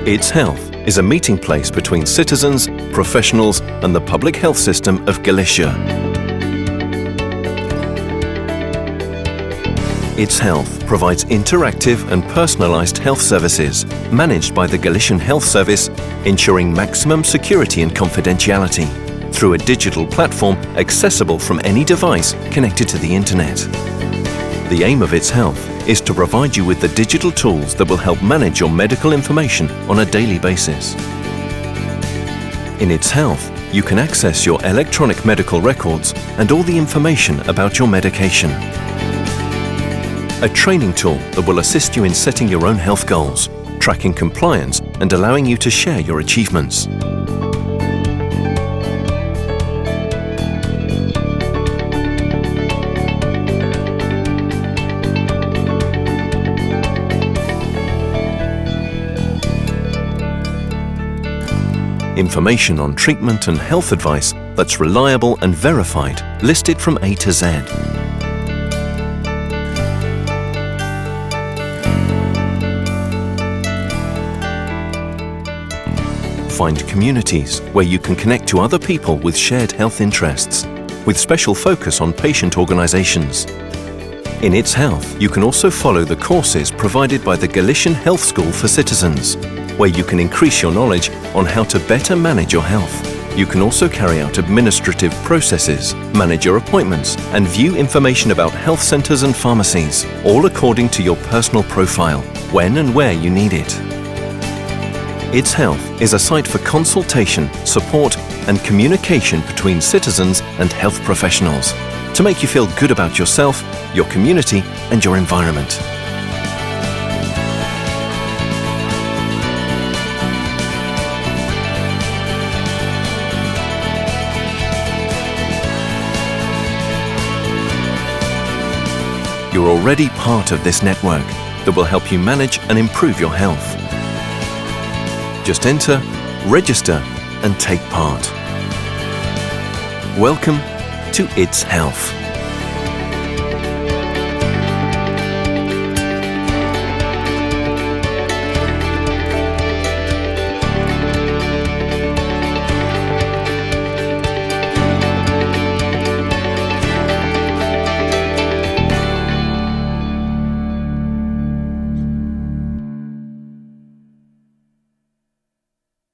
It's Health is a meeting place between citizens, professionals and the public health system of Galicia. It's Health provides interactive and personalised health services managed by the Galician Health Service, ensuring maximum security and confidentiality through a digital platform accessible from any device connected to the internet. The aim of It's Health is to provide you with the digital tools that will help manage your medical information on a daily basis. In It's Health, you can access your electronic medical records and all the information about your medication. A training tool that will assist you in setting your own health goals, tracking compliance and allowing you to share your achievements. Information on treatment and health advice that's reliable and verified, listed from A to Z. Find communities where you can connect to other people with shared health interests, with special focus on patient organisations. In It's Health, you can also follow the courses provided by the Galician Health School for Citizens, where you can increase your knowledge on how to better manage your health. You can also carry out administrative processes, manage your appointments, and view information about health centres and pharmacies, all according to your personal profile, when and where you need it. It's Health is a site for consultation, support, and communication between citizens and health professionals to make you feel good about yourself, your community, and your environment. You're already part of this network that will help you manage and improve your health. Just enter, register, and take part. Welcome to It's Health.